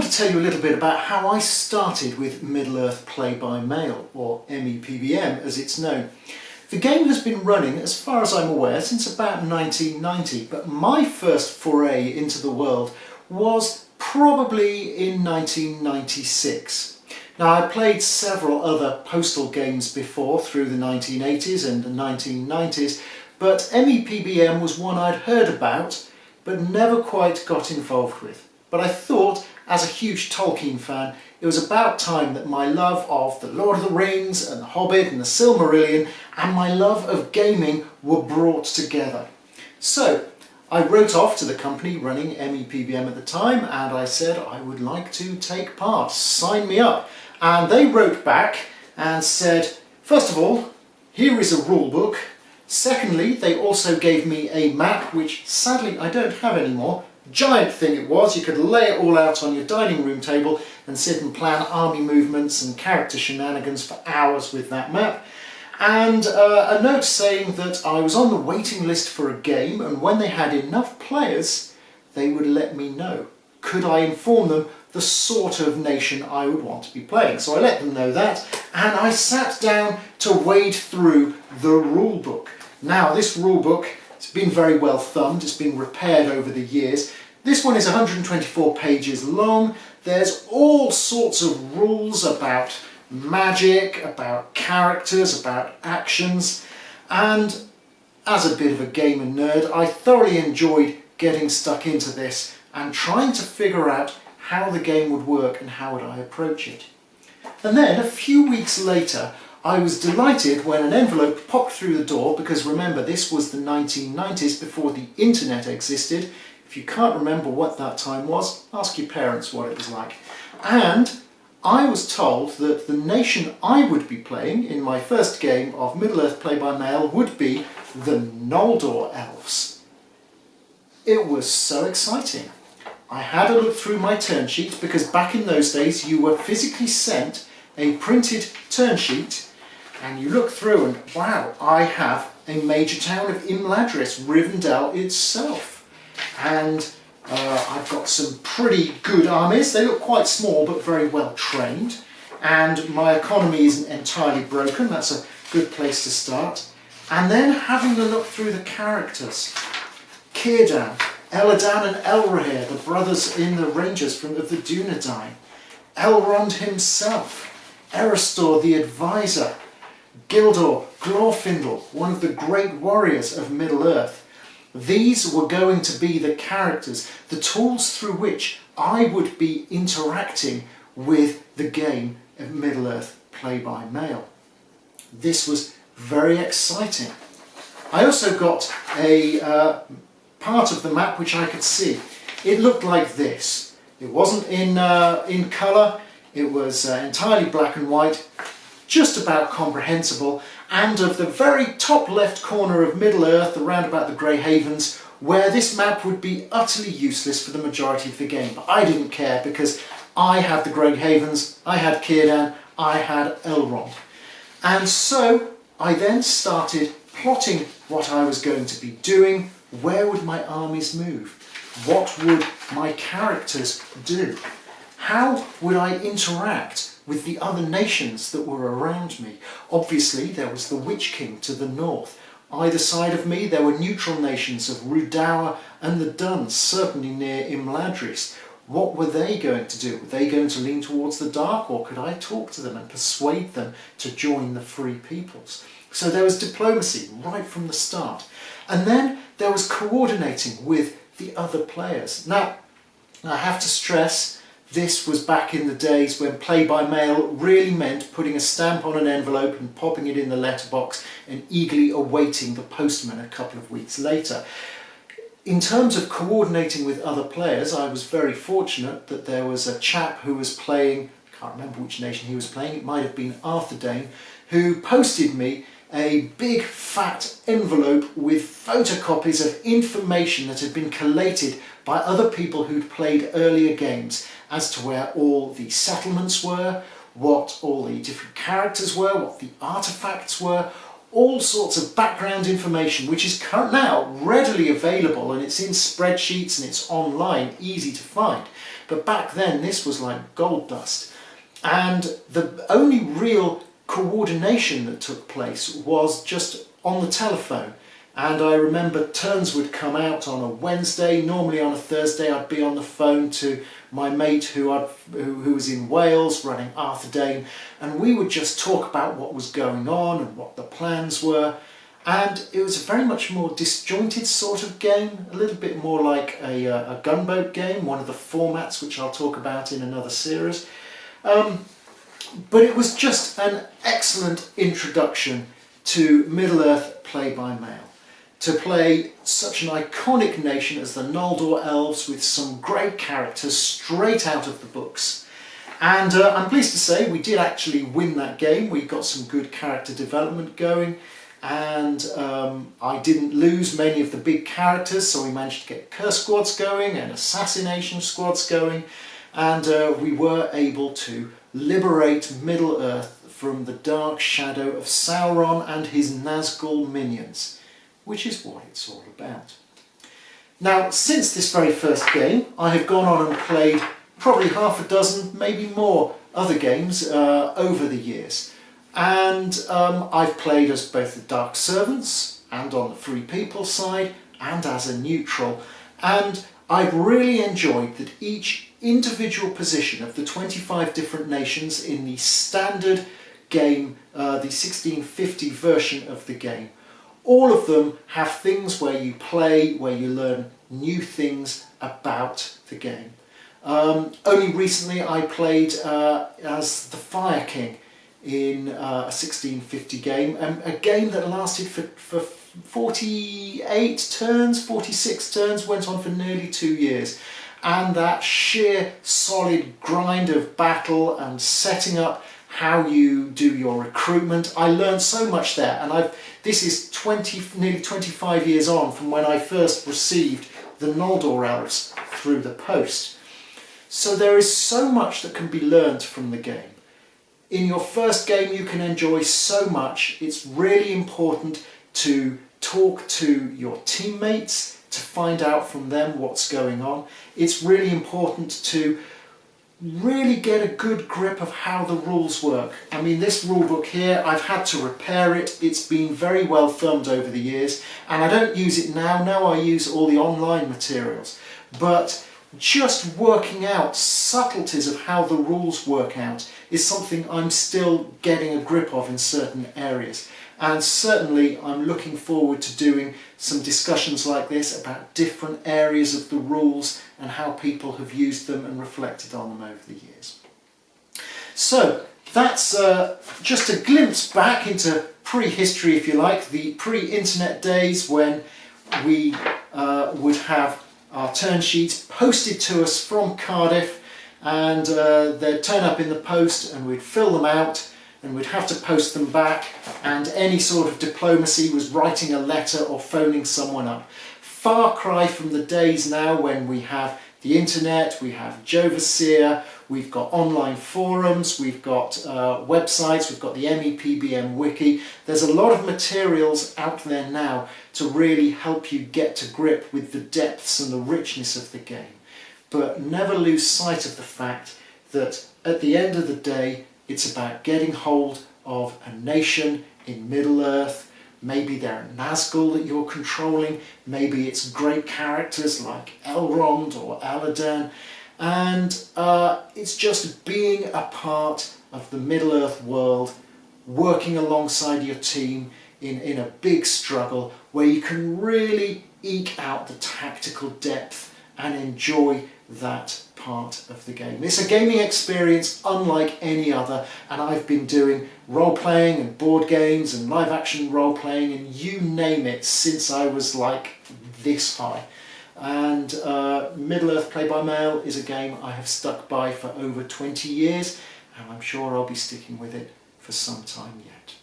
to tell you a little bit about how I started with Middle-earth Play-by-Mail, or MEPBM as it's known. The game has been running, as far as I'm aware, since about 1990, but my first foray into the world was probably in 1996. Now, I played several other postal games before through the 1980s and the 1990s, but MEPBM was one I'd heard about but never quite got involved with. But I thought, as a huge Tolkien fan, it was about time that my love of The Lord of the Rings and The Hobbit and The Silmarillion and my love of gaming were brought together. So I wrote off to the company running MEPBM at the time and I said I would like to take part, sign me up. And they wrote back and said, first of all, here is a rule book. Secondly, they also gave me a map, which sadly I don't have anymore. Giant thing it was. You could lay it all out on your dining room table and sit and plan army movements and character shenanigans for hours with that map. And a note saying that I was on the waiting list for a game, and when they had enough players, they would let me know. Could I inform them the sort of nation I would want to be playing? So I let them know that, and I sat down to wade through the rule book. Now, this rule book, it's been very well thumbed, it's been repaired over the years. This one is 124 pages long. There's all sorts of rules about magic, about characters, about actions, and as a bit of a gamer nerd, I thoroughly enjoyed getting stuck into this and trying to figure out how the game would work and how would I approach it. And then a few weeks later, I was delighted when an envelope popped through the door, because remember, this was the 1990s before the internet existed. If you can't remember what that time was, ask your parents what it was like. And I was told that the nation I would be playing in my first game of Middle-earth Play-by-Mail would be the Noldor Elves. It was so exciting. I had a look through my turn sheet, because back in those days you were physically sent a printed turn sheet, and you look through and wow, I have a major town of Imladris, Rivendell itself. And I've got some pretty good armies. They look quite small but very well trained. And my economy isn't entirely broken. That's a good place to start. And then having a look through the characters. Círdan, Elladan and Elrohir, the brothers in the Rangers of the Dunedain. Elrond himself. Erestor the Advisor. Gildor, Glorfindel, one of the great warriors of Middle-earth. These were going to be the characters, the tools through which I would be interacting with the game of Middle-earth Play-by-Mail. This was very exciting. I also got a part of the map which I could see. It looked like this. It wasn't in colour, it was entirely black and white, just about comprehensible, and of the very top left corner of Middle-earth, around about the Grey Havens, where this map would be utterly useless for the majority of the game. But I didn't care, because I had the Grey Havens, I had Círdan, I had Elrond. And so I then started plotting what I was going to be doing. Where would my armies move? What would my characters do? How would I interact with the other nations that were around me? Obviously, there was the Witch King to the north. Either side of me, there were neutral nations of Rhudaur and the Duns, certainly near Imladris. What were they going to do? Were they going to lean towards the dark, or could I talk to them and persuade them to join the Free Peoples? So there was diplomacy right from the start. And then there was coordinating with the other players. Now, I have to stress, this was back in the days when play-by-mail really meant putting a stamp on an envelope and popping it in the letterbox and eagerly awaiting the postman a couple of weeks later. In terms of coordinating with other players, I was very fortunate that there was a chap who was playing, I can't remember which nation he was playing, it might have been Arthedain, who posted me a big fat envelope with photocopies of information that had been collated by other people who'd played earlier games as to where all the settlements were, what all the different characters were, what the artifacts were, all sorts of background information which is now readily available, and it's in spreadsheets and it's online, easy to find. but back then this was like gold dust. And the only real coordination that took place was just on the telephone. And I remember turns would come out on a Wednesday. Normally on a Thursday I'd be on the phone to my mate who was in Wales running Arthur Dane, and we would just talk about what was going on and what the plans were. And it was a very much more disjointed sort of game, a little bit more like a gunboat game, one of the formats which I'll talk about in another series. But it was just an excellent introduction to Middle-earth play-by-mail. To play such an iconic nation as the Noldor Elves with some great characters straight out of the books. And I'm pleased to say we did actually win that game. We got some good character development going, and I didn't lose many of the big characters, so we managed to get curse squads going and assassination squads going, and we were able to liberate Middle-earth from the dark shadow of Sauron and his Nazgul minions, which is what it's all about. Now, since this very first game, I have gone on and played probably half a dozen, maybe more, other games over the years. And I've played as both the Dark Servants and on the Free People side and as a neutral. And I've really enjoyed that each individual position of the 25 different nations in the standard game, the 1650 version of the game, all of them have things where you play, where you learn new things about the game. Only recently I played as the Fire King in a 1650 game, a game that lasted for 48 turns, 46 turns, went on for nearly 2 years. And that sheer solid grind of battle and setting up how you do your recruitment. I learned so much there, and this is nearly 25 years on from when I first received the Noldor Elves through the post. So there is so much that can be learned from the game. In your first game you can enjoy so much. It's really important to talk to your teammates, to find out from them what's going on. It's really important to really get a good grip of how the rules work. I mean, this rule book here, I've had to repair it. It's been very well thumbed over the years, and I don't use it now. Now I use all the online materials. But just working out subtleties of how the rules work out is something I'm still getting a grip of in certain areas. And certainly I'm looking forward to doing some discussions like this about different areas of the rules and how people have used them and reflected on them over the years. So that's just a glimpse back into prehistory, if you like, the pre-internet days when we would have our turn sheets posted to us from Cardiff, and they'd turn up in the post and we'd fill them out and we'd have to post them back, and any sort of diplomacy was writing a letter or phoning someone up. Far cry from the days now when we have the internet, we have Jovaseer, we've got online forums, we've got websites, we've got the MEPBM wiki. There's a lot of materials out there now to really help you get to grip with the depths and the richness of the game. But never lose sight of the fact that at the end of the day, it's about getting hold of a nation in Middle-earth. Maybe they're a Nazgul that you're controlling, maybe it's great characters like Elrond or Aladan, and it's just being a part of the Middle-earth world, working alongside your team in a big struggle where you can really eke out the tactical depth and enjoy that part of the game. It's a gaming experience unlike any other, and I've been doing role-playing and board games and live-action role-playing and you name it since I was like this high. And Middle-earth Play-by-Mail is a game I have stuck by for over 20 years, and I'm sure I'll be sticking with it for some time yet.